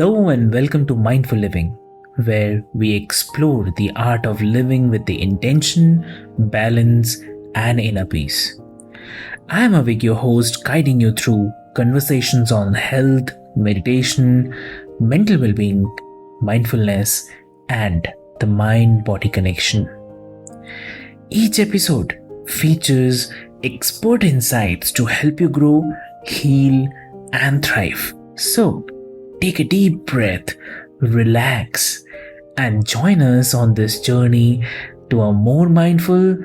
Hello and welcome to Mindful Living, where we explore the art of living with the intention, balance, and inner peace. I am Avik, your host, guiding you through conversations on health, meditation, mental well being, mindfulness, and the mind body connection. Each episode features expert insights to help you grow, heal, and thrive. So, take a deep breath, relax, and join us on this journey to a more mindful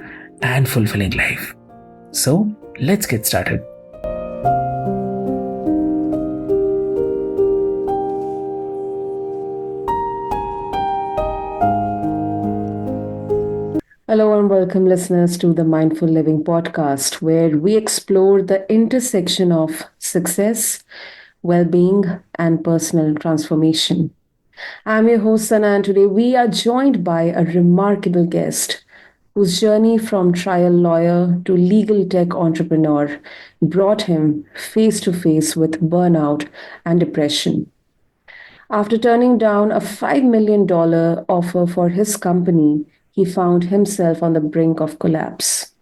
and fulfilling life. So, let's get started. Hello and welcome, listeners, to the Mindful Living podcast, where we explore the intersection of success, well being, and personal transformation. I'm your host, Sana, and today we are joined by a remarkable guest whose journey from trial lawyer to legal tech entrepreneur brought him face to face with burnout and depression. After turning down a $5 million offer for his company, he found himself on the brink of collapse.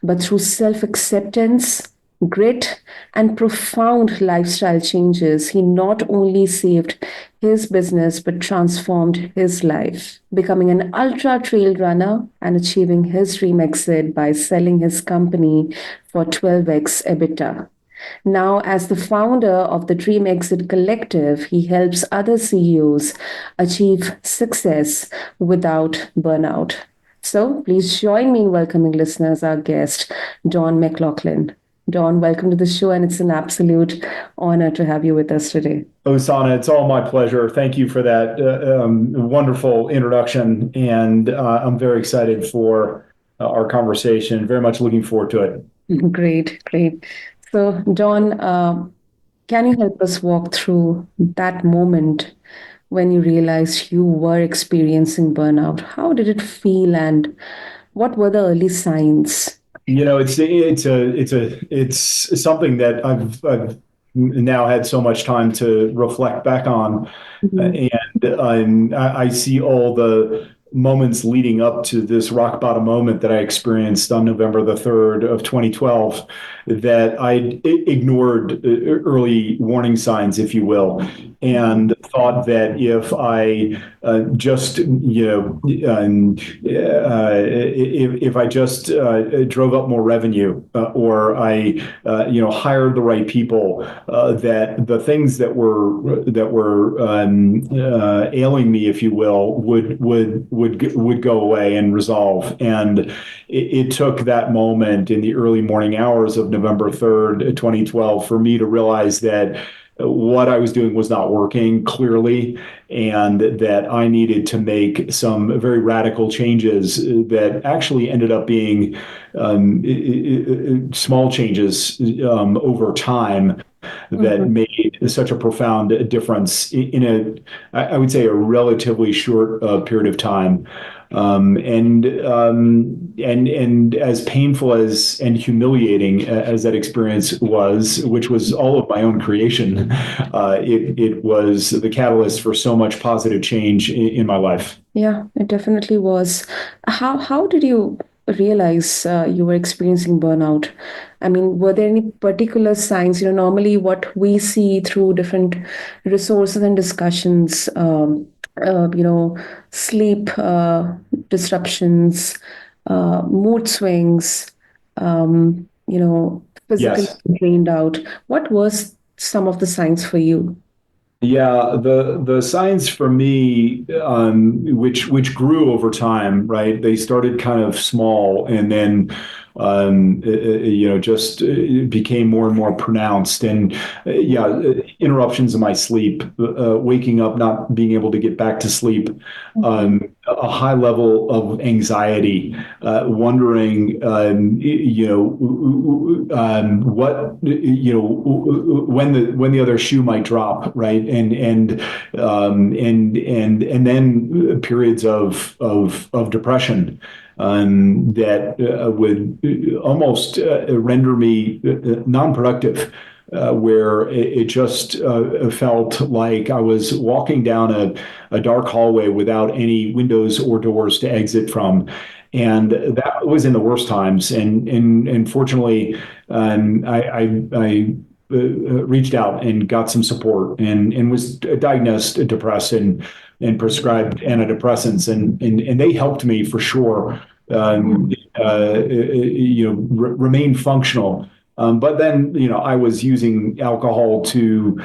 But through self acceptance, grit, and profound lifestyle changes, he not only saved his business but transformed his life, becoming an ultra trail runner and achieving his dream exit by selling his company for 12x EBITDA. Now, as the founder of the Dream Exit Collective, he helps other CEOs achieve success without burnout. So, please join me in welcoming listeners, our guest, Don McLaughlin. Don, welcome to the show, and it's an absolute honor to have you with us today. Osana, it's all my pleasure. Thank you for that wonderful introduction, and I'm very excited for our conversation. Very much looking forward to it. Great, great. So, Don, can you help us walk through that moment when you realized you were experiencing burnout? How did it feel, and what were the early signs? It's something that I've now had so much time to reflect back on, Mhm. and I see all the moments leading up to this rock bottom moment that I experienced on November the 3rd of 2012 that I ignored early warning signs, if you will, and thought that if I just, if I just drove up more revenue or I, hired the right people, that the things that were ailing me, if you will, would go away and resolve. And it took that moment in the early morning hours of November 3rd, 2012, for me to realize that what I was doing was not working clearly, and that I needed to make some very radical changes that actually ended up being small changes over time that Mhm. made such a profound difference in I would say, a relatively short period of time. And as painful as and humiliating as that experience was, which was all of my own creation, it was the catalyst for so much positive change in my life. Yeah, it definitely was. How did you realize you were experiencing burnout? I mean, were there any particular signs? Normally what we see through different resources and discussions, sleep disruptions, mood swings, physically Yes. drained out. What was some of the signs for you? Yeah, the signs for me, which grew over time, right? They started kind of small, and then just became more and more pronounced. And interruptions in my sleep, waking up, not being able to get back to sleep, a high level of anxiety, wondering, what, when the other shoe might drop, right? And then periods of depression that would almost render me non-productive where it just felt like I was walking down a dark hallway without any windows or doors to exit from. And that was in the worst times. And fortunately, I reached out and got some support and was diagnosed depressed and prescribed antidepressants. And they helped me for sure, remain functional. But then, I was using alcohol to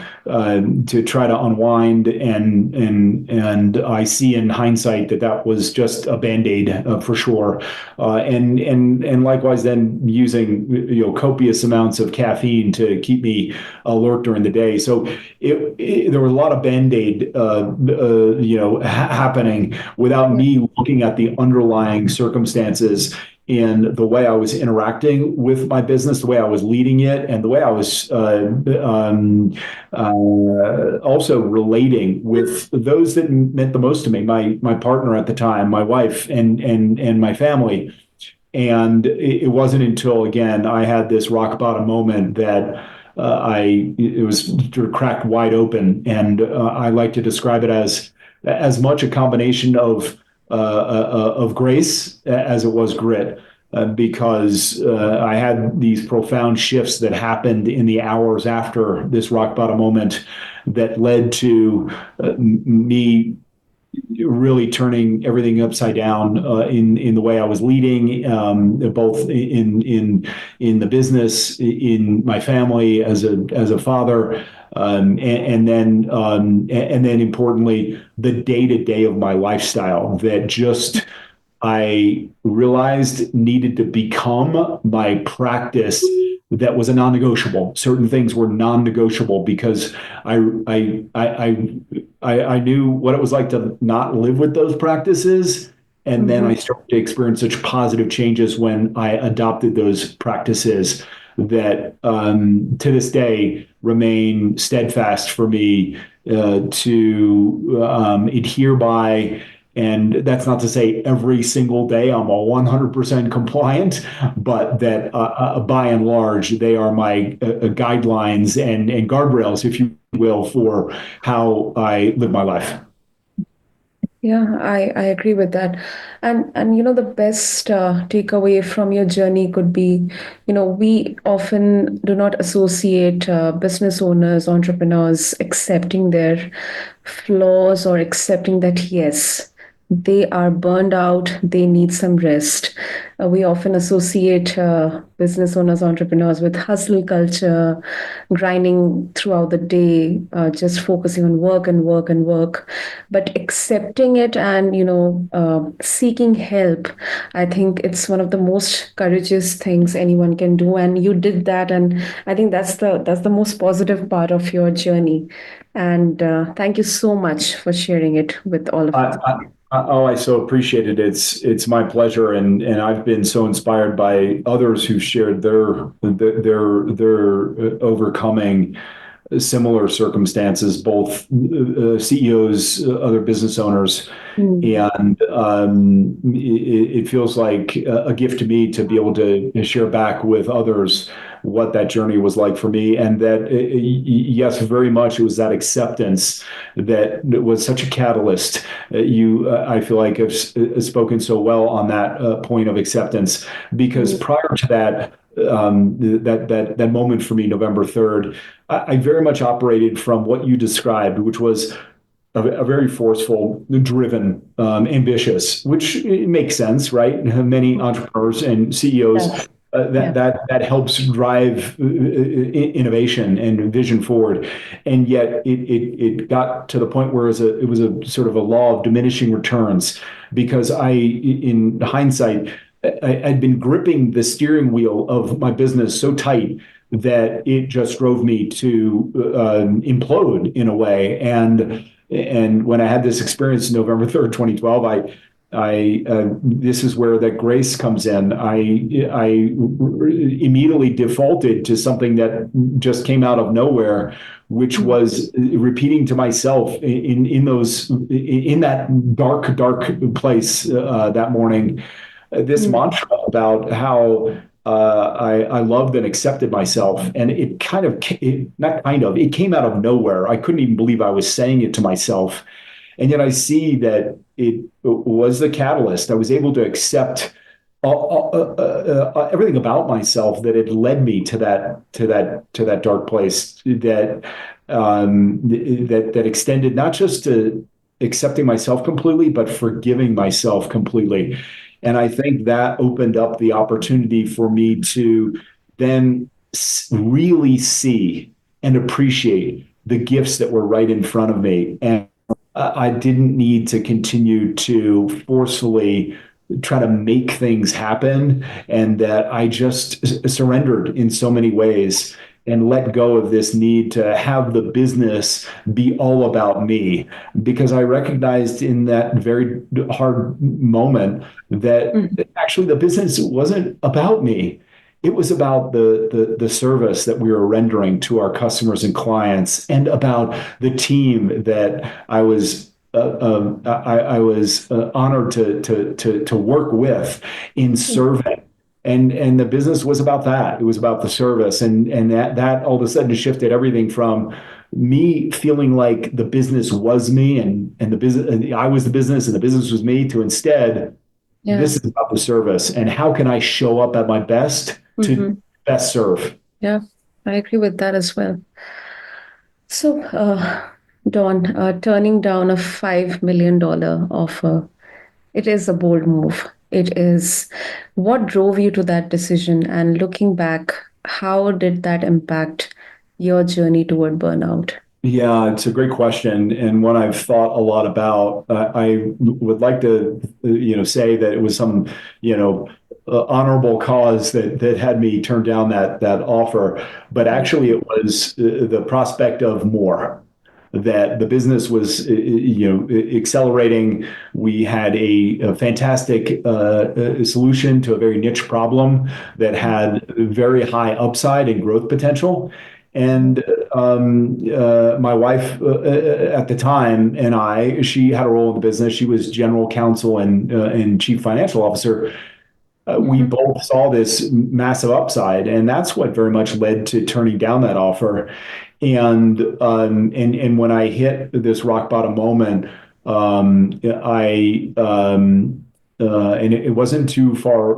try to unwind, and I see in hindsight that was just a Band-Aid for sure. And likewise, then using copious amounts of caffeine to keep me alert during the day. So there was a lot of Band-Aid, happening without me looking at the underlying circumstances in the way I was interacting with my business, the way I was leading it, and the way I was also relating with those that meant the most to me, my partner at the time, my wife, and my family. And it wasn't until, again, I had this rock bottom moment that it was sort of cracked wide open. And I like to describe it as much a combination of grace as it was grit, because I had these profound shifts that happened in the hours after this rock bottom moment that led to me really turning everything upside down in the way I was leading, both in the business, in my family, as a father, and then importantly, the day-to-day of my lifestyle that just I realized needed to become my practice. That was a non-negotiable. Certain things were non-negotiable because I knew what it was like to not live with those practices, and then I started to experience such positive changes when I adopted those practices that to this day remain steadfast for me to adhere by. And that's not to say every single day I'm a 100% compliant, but that by and large, they are my guidelines and guardrails, if you will, for how I live my life. Yeah, I agree with that. And the best takeaway from your journey could be, we often do not associate business owners, entrepreneurs accepting their flaws or accepting that, yes, they are burned out, they need some rest. We often associate business owners, entrepreneurs with hustle culture, grinding throughout the day, just focusing on work and work and work. But accepting it and, seeking help, I think it's one of the most courageous things anyone can do. And you did that. And I think that's the most positive part of your journey. And thank you so much for sharing it with all of us. I so appreciate it. It's my pleasure, and I've been so inspired by others who shared their overcoming similar circumstances, both CEOs, other business owners, and it feels like a gift to me to be able to share back with others what that journey was like for me, and that yes, very much it was that acceptance that was such a catalyst. I feel like have spoken so well on that point of acceptance, because prior to that. That moment for me, November 3rd, I very much operated from what you described, which was a very forceful, driven, ambitious, which makes sense, right? Many entrepreneurs and CEOs. That helps drive innovation and vision forward, and yet it got to the point where it was a sort of a law of diminishing returns, because in hindsight, I'd been gripping the steering wheel of my business so tight that it just drove me to implode in a way. And when I had this experience November 3rd, 2012, this is where that grace comes in. I immediately defaulted to something that just came out of nowhere, which was repeating to myself in that dark place that morning, this mantra about how I loved and accepted myself. And it it came out of nowhere. I couldn't even believe I was saying it to myself. And yet I see that it was the catalyst. I was able to accept everything about myself that had led me to that dark place that extended not just to accepting myself completely, but forgiving myself completely. And I think that opened up the opportunity for me to then really see and appreciate the gifts that were right in front of me. And I didn't need to continue to forcefully try to make things happen, and that I just surrendered in so many ways and let go of this need to have the business be all about me, because I recognized in that very hard moment that actually the business wasn't about me. It was about the service that we were rendering to our customers and clients, and about the team that I was honored to work with in serving. And the business was about that. It was about the service, and that all of a sudden shifted everything from me feeling like the business was me, and the business, and I was the business and the business was me, to instead, Yeah. this is about the service and how can I show up at my best to best serve. Yeah, I agree with that as well. So, Don, turning down a $5 million offer, it is a bold move. It is. What drove you to that decision? And looking back, how did that impact your journey toward burnout? Yeah, it's a great question, and one I've thought a lot about. I would like to, say that it was some, honorable cause that had me turn down that offer, but actually it was the prospect of more. That the business was, accelerating. We had a fantastic solution to a very niche problem that had very high upside and growth potential. And my wife at the time and she had a role in the business. She was general counsel and chief financial officer. We both saw this massive upside, and that's what very much led to turning down that offer. And when I hit this rock bottom moment, and it wasn't too far.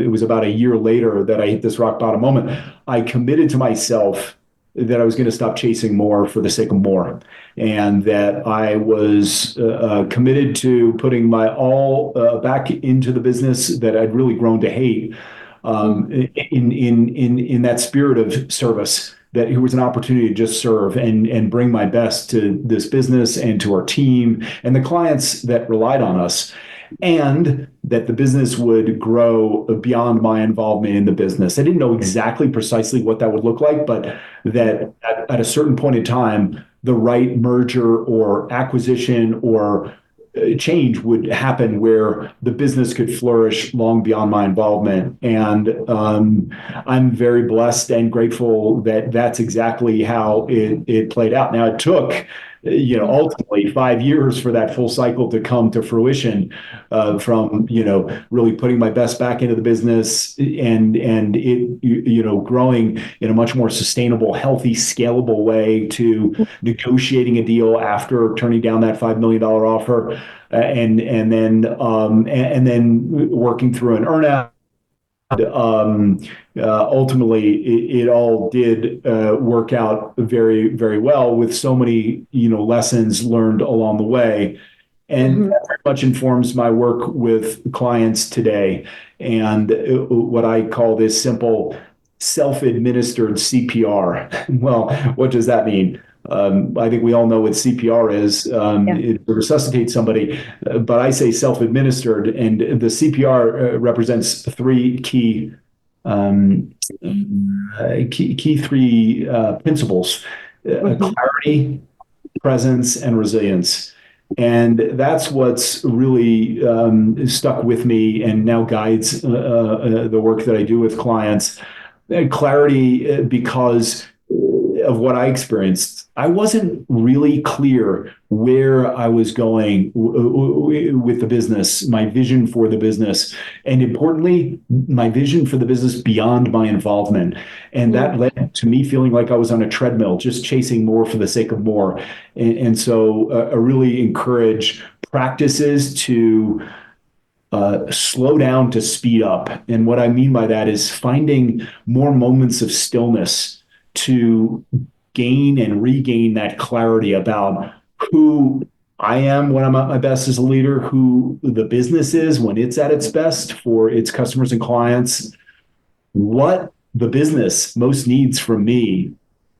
It was about a year later that I hit this rock bottom moment. I committed to myself that I was going to stop chasing more for the sake of more, and that I was committed to putting my all back into the business that I'd really grown to hate, in that spirit of service. That here was an opportunity to just serve and bring my best to this business and to our team and the clients that relied on us, and that the business would grow beyond my involvement in the business. I didn't know exactly precisely what that would look like, but that at a certain point in time, the right merger or acquisition or change would happen where the business could flourish long beyond my involvement. And I'm very blessed and grateful that that's exactly how it played out. Now, it took ultimately 5 years for that full cycle to come to fruition, from really putting my best back into the business and it growing in a much more sustainable, healthy, scalable way, to negotiating a deal after turning down that $5 million offer, and then working through an earnout. Ultimately, it all did work out very, very well, with so many lessons learned along the way, and that very much informs my work with clients today. And what I call this simple self-administered CPR. Well, what does that mean? I think we all know what CPR is. It resuscitates somebody, but I say self-administered, and the CPR represents three key three principles: clarity, presence, and resilience. And that's what's really stuck with me and now guides the work that I do with clients. And clarity, because of what I experienced, I wasn't really clear where I was going with the business, my vision for the business, and importantly, my vision for the business beyond my involvement. And that led to me feeling like I was on a treadmill, just chasing more for the sake of more. And so I really encourage practices to slow down to speed up. And what I mean by that is finding more moments of stillness to gain and regain that clarity about who I am when I'm at my best as a leader, who the business is when it's at its best for its customers and clients, what the business most needs from me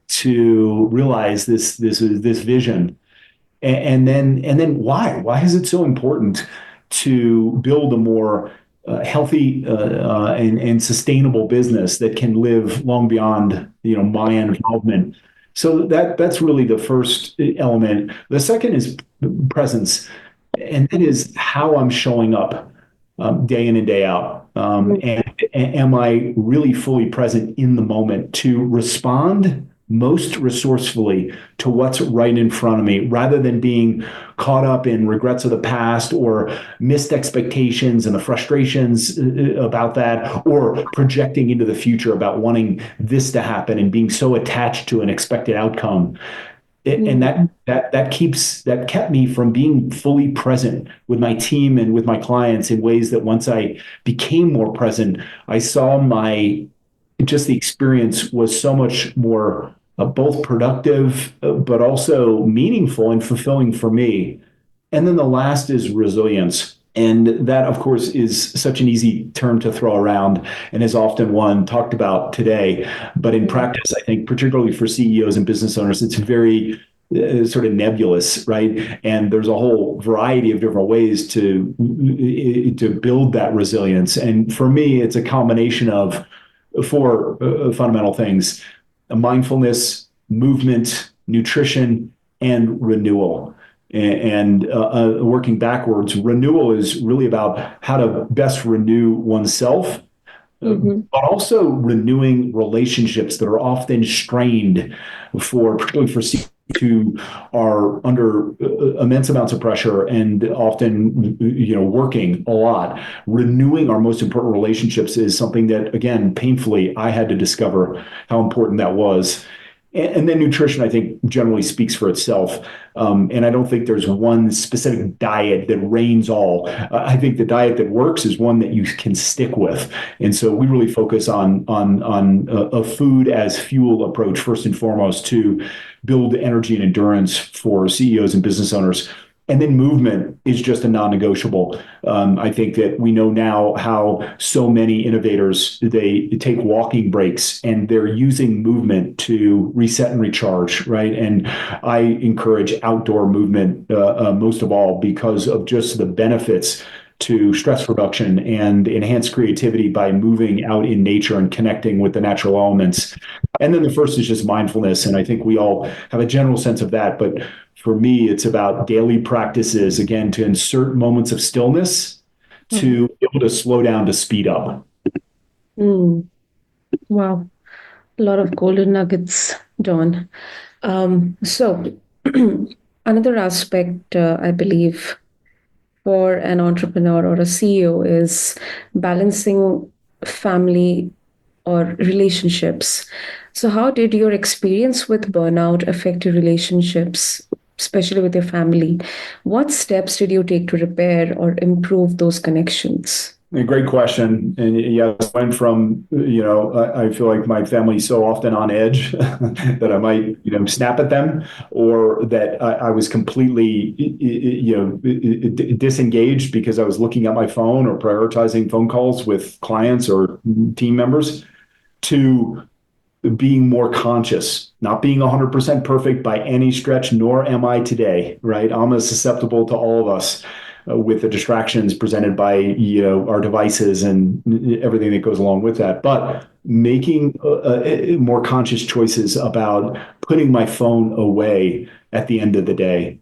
to realize this vision, and then why is it so important to build a more healthy and sustainable business that can live long beyond my involvement. So that's really the first element. The second is presence, and that is how I'm showing up day in and day out. And am I really fully present in the moment to respond most resourcefully to what's right in front of me, rather than being caught up in regrets of the past or missed expectations and the frustrations about that, or projecting into the future about wanting this to happen and being so attached to an expected outcome. And that kept me from being fully present with my team and with my clients in ways that once I became more present, I saw the experience was so much more both productive, but also meaningful and fulfilling for me. And then the last is resilience. And that, of course, is such an easy term to throw around and is often one talked about today. But in practice, I think, particularly for CEOs and business owners, it's very sort of nebulous, right? And there's a whole variety of different ways to build that resilience. And for me, it's a combination of four fundamental things: mindfulness, movement, nutrition, and renewal. And working backwards, renewal is really about how to best renew oneself, but also renewing relationships that are often strained, particularly for who are under immense amounts of pressure and often, working a lot. Renewing our most important relationships is something that, again, painfully, I had to discover how important that was. And then nutrition, I think, generally speaks for itself. And I don't think there's one specific diet that reigns all. I think the diet that works is one that you can stick with. And so we really focus on a food as fuel approach, first and foremost, to build energy and endurance for CEOs and business owners. And then movement is just a non-negotiable. I think that we know now how so many innovators, they take walking breaks and they're using movement to reset and recharge, right? And I encourage outdoor movement most of all because of just the benefits to stress reduction and enhance creativity by moving out in nature and connecting with the natural elements. And then the first is just mindfulness. And I think we all have a general sense of that. But for me, it's about daily practices, again, to insert moments of stillness to be able to slow down to speed up. Wow. A lot of golden nuggets, Don. So another aspect, I believe, for an entrepreneur or a CEO is balancing family or relationships. So how did your experience with burnout affect your relationships, especially with your family? What steps did you take to repair or improve those connections? A great question. And yes, I went from, I feel like my family's so often on edge that I might, snap at them, or that I was completely, disengaged because I was looking at my phone or prioritizing phone calls with clients or team members, to being more conscious, not being 100% perfect by any stretch, nor am I today, right? I'm as susceptible to all of us with the distractions presented by our devices and everything that goes along with that. But making more conscious choices about putting my phone away at the end of the day,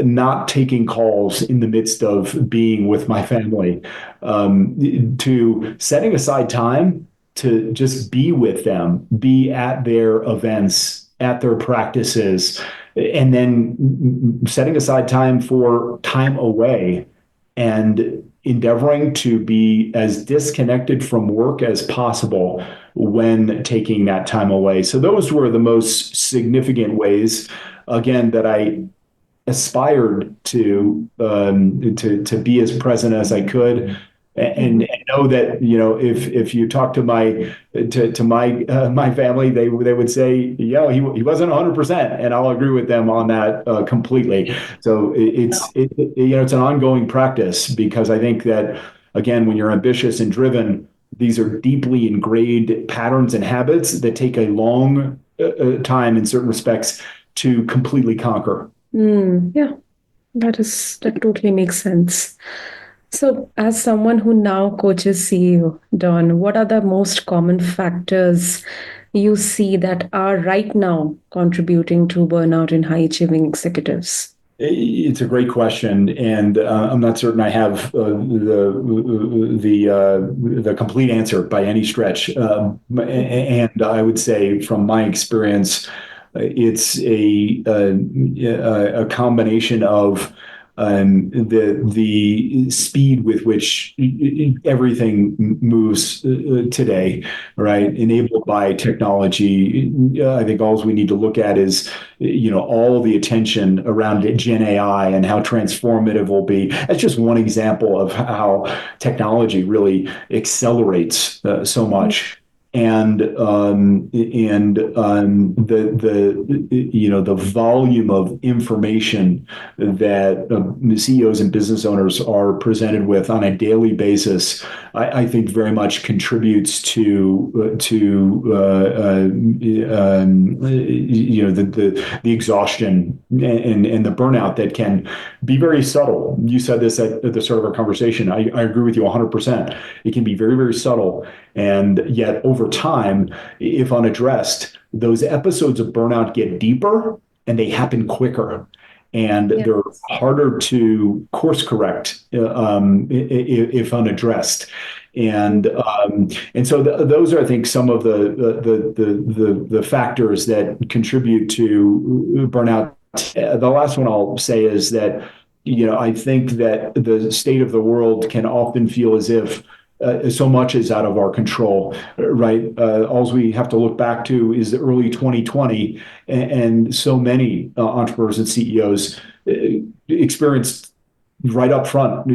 not taking calls in the midst of being with my family, to setting aside time to just be with them, be at their events, at their practices, and then setting aside time for time away and endeavoring to be as disconnected from work as possible when taking that time away. So those were the most significant ways, again, that I aspired to be as present as I could, and know that, if you talk to my family, they would say, yeah, he wasn't 100%, and I'll agree with them on that completely. So it's an ongoing practice, because I think that, again, when you're ambitious and driven, these are deeply ingrained patterns and habits that take a long time in certain respects to completely conquer. Yeah, that totally makes sense. So, as someone who now coaches CEO, Don, what are the most common factors you see that are right now contributing to burnout in high achieving executives? It's a great question, and I'm not certain I have the complete answer by any stretch. And I would say, from my experience, it's a combination of the speed with which everything moves today, right? Enabled by technology. I think all we need to look at is, all the attention around Gen AI and how transformative will be. That's just one example of how technology really accelerates so much. And the volume of information that CEOs and business owners are presented with on a daily basis, I think very much contributes to the exhaustion and the burnout that can be very subtle. You said this at the start of our conversation. I agree with you 100%. It can be very, very subtle. And yet, over time, if unaddressed, those episodes of burnout get deeper and they happen quicker. And they're harder to course correct if unaddressed. And so those are, I think, some of the factors that contribute to burnout. The last one I'll say is that, I think that the state of the world can often feel as if so much is out of our control, right? All we have to look back to is the early 2020, and so many entrepreneurs and CEOs experienced right up front,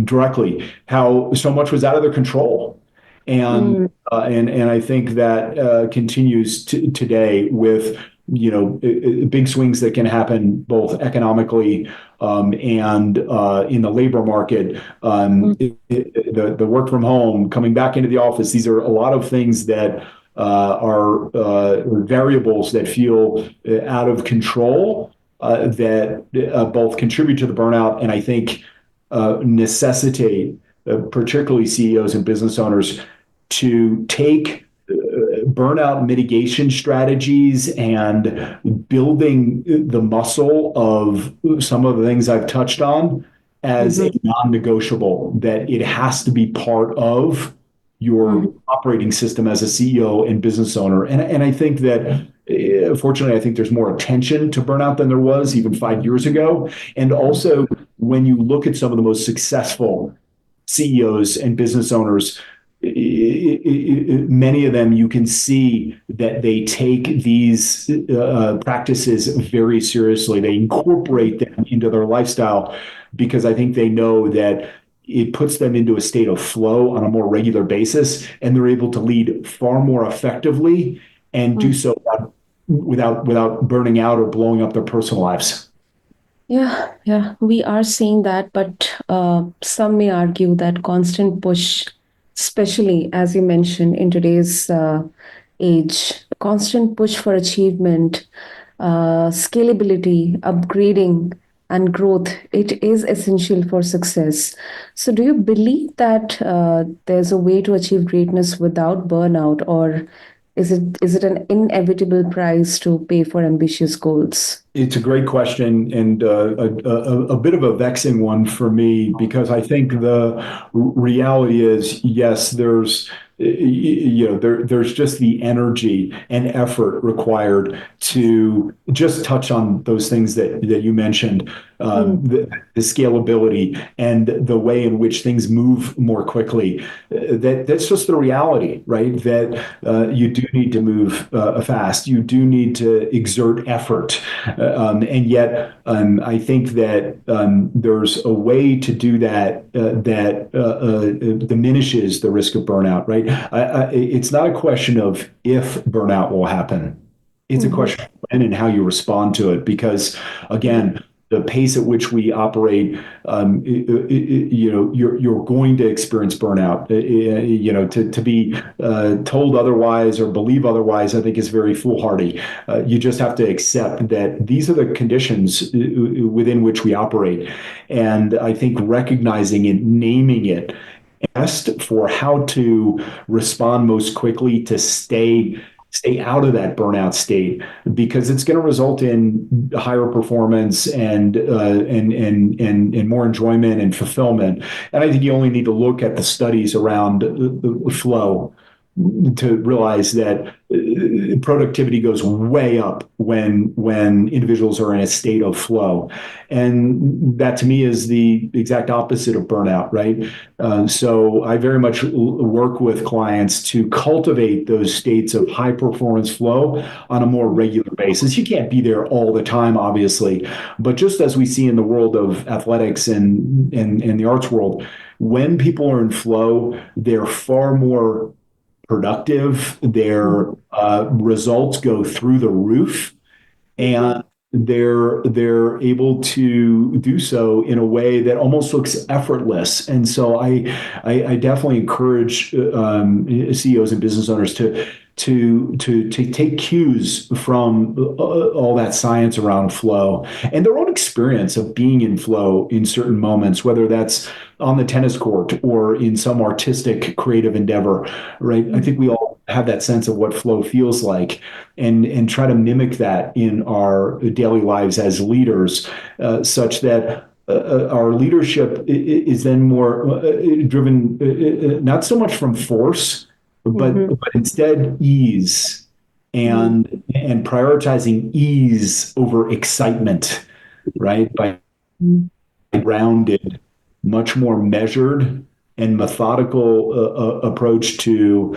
directly, how so much was out of their control. And I think that continues today with big swings that can happen both economically and in the labor market, the work from home, coming back into the office. These are a lot of things that are variables that feel out of control, that both contribute to the burnout and I think necessitate particularly CEOs and business owners to take burnout mitigation strategies and building the muscle of some of the things I've touched on as a non-negotiable, that it has to be part of your operating system as a CEO and business owner. And I think that, fortunately, I think there's more attention to burnout than there was even 5 years ago. And also, when you look at some of the most successful CEOs and business owners, many of them, you can see that they take these practices very seriously. They incorporate them into their lifestyle because I think they know that it puts them into a state of flow on a more regular basis, and they're able to lead far more effectively and do so without burning out or blowing up their personal lives. Yeah, we are seeing that, but some may argue that constant push, especially as you mentioned in today's age, constant push for achievement, scalability, upgrading, and growth, it is essential for success. So, do you believe that there's a way to achieve greatness without burnout, or is it an inevitable price to pay for ambitious goals? It's a great question, and a bit of a vexing one for me, because I think the reality is, yes, there's there's just the energy and effort required to just touch on those things that you mentioned, the scalability and the way in which things move more quickly. That's just the reality, right? That you do need to move fast. You do need to exert effort, and yet I think that there's a way to do that that diminishes the risk of burnout, right? It's not a question of if burnout will happen. It's a question of when and how you respond to it, because again, the pace at which we operate, you're going to experience burnout. To be told otherwise or believe otherwise, I think is very foolhardy. You just have to accept that these are the conditions within which we operate. And I think recognizing it, naming it, best for how to respond most quickly to stay out of that burnout state, because it's going to result in higher performance and more enjoyment and fulfillment. And I think you only need to look at the studies around the flow to realize that productivity goes way up when individuals are in a state of flow, and that to me is the exact opposite of burnout, right? So I very much work with clients to cultivate those states of high performance flow on a more regular basis. You can't be there all the time, obviously, but just as we see in the world of athletics and the arts world, when people are in flow, they're far more productive, their results go through the roof, and they're able to do so in a way that almost looks effortless. And so I definitely encourage CEOs and business owners to take cues from all that science around flow and their own experience of being in flow in certain moments, whether that's on the tennis court or in some artistic creative endeavor, right? I think we all have that sense of what flow feels like, and try to mimic that in our daily lives as leaders, such that our leadership is then more driven, not so much from force, but instead ease, and prioritizing ease over excitement, right? By grounded, much more measured and methodical approach to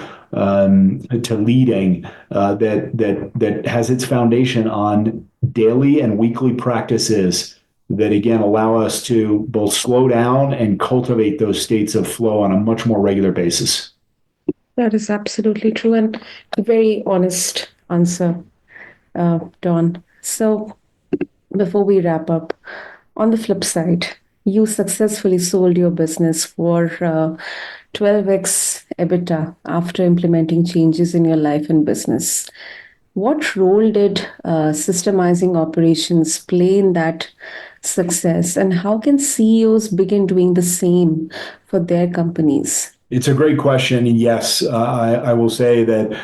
leading that has its foundation on daily and weekly practices that again allow us to both slow down and cultivate those states of flow on a much more regular basis. That is absolutely true, and a very honest answer, Don. So before we wrap up, on the flip side, you successfully sold your business for 12x EBITDA after implementing changes in your life and business. What role did systemizing operations play in that success, and how can CEOs begin doing the same for their companies? It's a great question. And yes, I will say that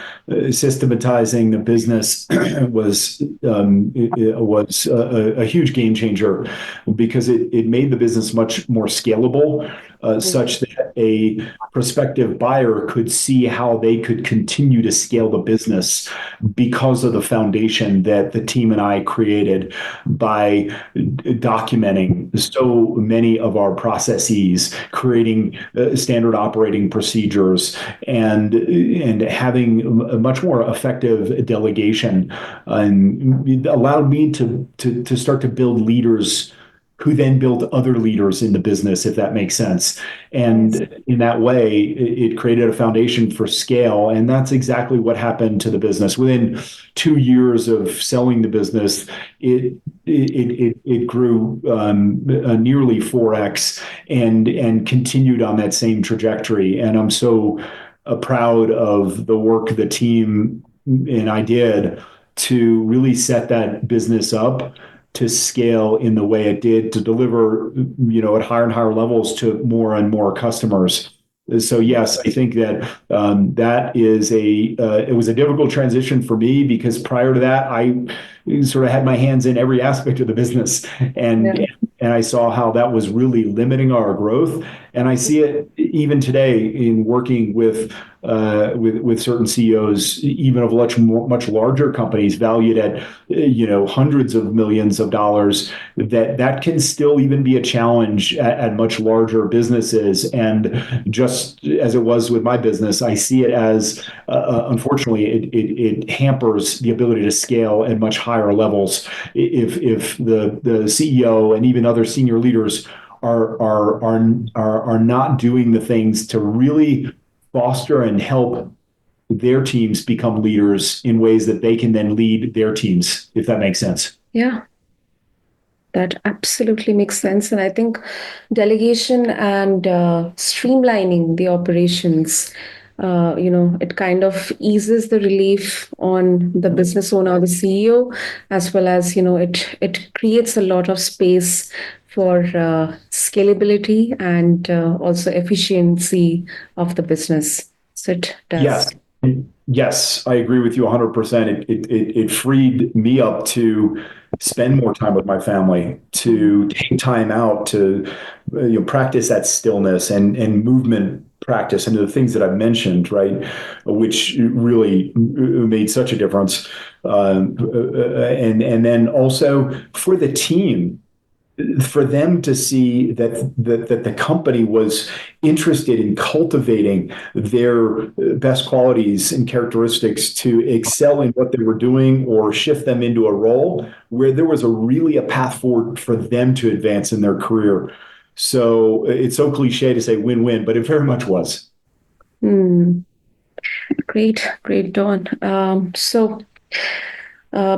systematizing the business was a huge game changer, because it made the business much more scalable, such that a prospective buyer could see how they could continue to scale the business because of the foundation that the team and I created by documenting so many of our processes, creating standard operating procedures, and having a much more effective delegation, and it allowed me to start to build leaders who then build other leaders in the business, if that makes sense. And in that way, it created a foundation for scale. And that's exactly what happened to the business. Within 2 years of selling the business, it grew nearly 4x and continued on that same trajectory. And I'm so proud of the work the team and I did to really set that business up to scale in the way it did, to deliver, at higher and higher levels to more and more customers. So yes, I think that that is it was a difficult transition for me, because prior to that, I sort of had my hands in every aspect of the business, and I saw how that was really limiting our growth. And I see it even today in working with with certain CEOs, even of much larger companies valued at hundreds of millions of dollars, that can still even be a challenge at much larger businesses. And just as it was with my business, I see it as unfortunately it hampers the ability to scale at much higher levels if the CEO and even other senior leaders are not doing the things to really foster and help their teams become leaders in ways that they can then lead their teams, if that makes sense. Yeah, that absolutely makes sense. And I think delegation and streamlining the operations, it kind of eases the relief on the business owner, the CEO, as well as, it creates a lot of space for scalability and also efficiency of the business. So it does. Yes. Yes, I agree with you 100%. It freed me up to spend more time with my family, to take time out to practice that stillness and movement practice and the things that I've mentioned, right, which really made such a difference. And then also for the team, for them to see that the company was interested in cultivating their best qualities and characteristics to excel in what they were doing or shift them into a role where there was a path forward for them to advance in their career. So it's so cliche to say win-win, but it very much was. Great, Dawn.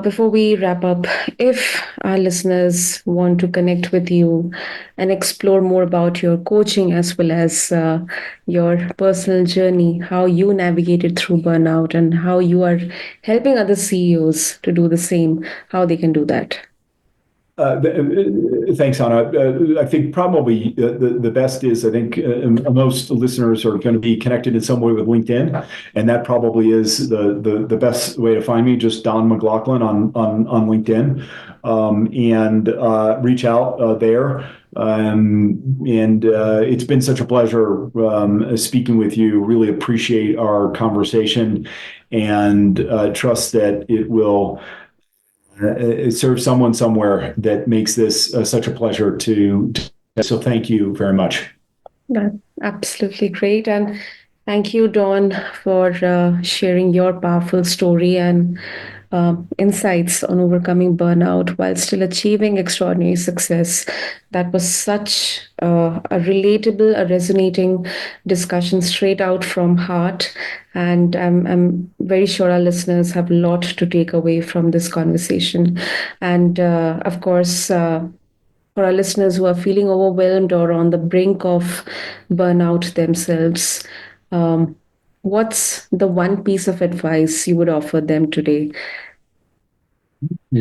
Before we wrap up, if our listeners want to connect with you and explore more about your coaching as well as your personal journey, how you navigated through burnout and how you are helping other CEOs to do the same, how they can do that? Thanks, Anna. I think probably the best is, I think most listeners are going to be connected in some way with LinkedIn, and that probably is the best way to find me. Just Don McLaughlin on LinkedIn, and reach out there. And it's been such a pleasure speaking with you. Really appreciate our conversation, and trust that it will serve someone somewhere that makes this such a pleasure to. So thank you very much. That's absolutely great. And thank you, Dawn, for sharing your powerful story and insights on overcoming burnout while still achieving extraordinary success. That was such a relatable, a resonating discussion straight out from heart. And I'm very sure our listeners have a lot to take away from this conversation. And of course, for our listeners who are feeling overwhelmed or on the brink of burnout themselves, what's the one piece of advice you would offer them today?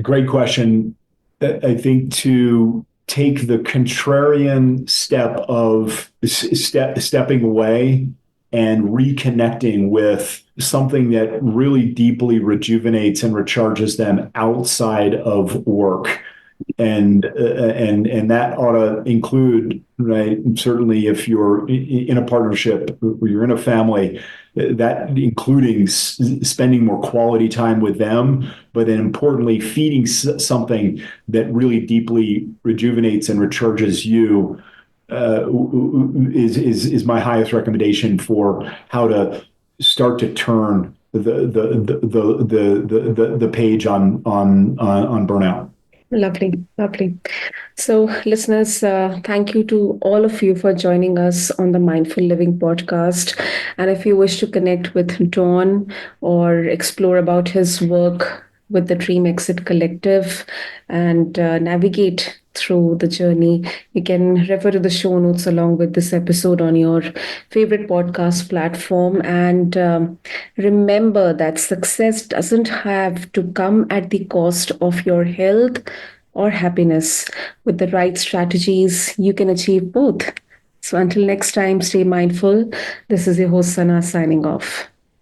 Great question. I think to take the contrarian step of stepping away and reconnecting with something that really deeply rejuvenates and recharges them outside of work. And that ought to include, right, certainly if you're in a partnership or you're in a family, that including spending more quality time with them, but then importantly feeding something that really deeply rejuvenates and recharges you is my highest recommendation for how to start to turn the page on burnout. Lovely. So, listeners, thank you to all of you for joining us on the Mindful Living podcast. And if you wish to connect with Dawn or explore about his work with the Dream Exit Collective and navigate through the journey, you can refer to the show notes along with this episode on your favorite podcast platform. And remember that success doesn't have to come at the cost of your health or happiness. With the right strategies, you can achieve both. So until next time, stay mindful. This is your host, Sana, signing off.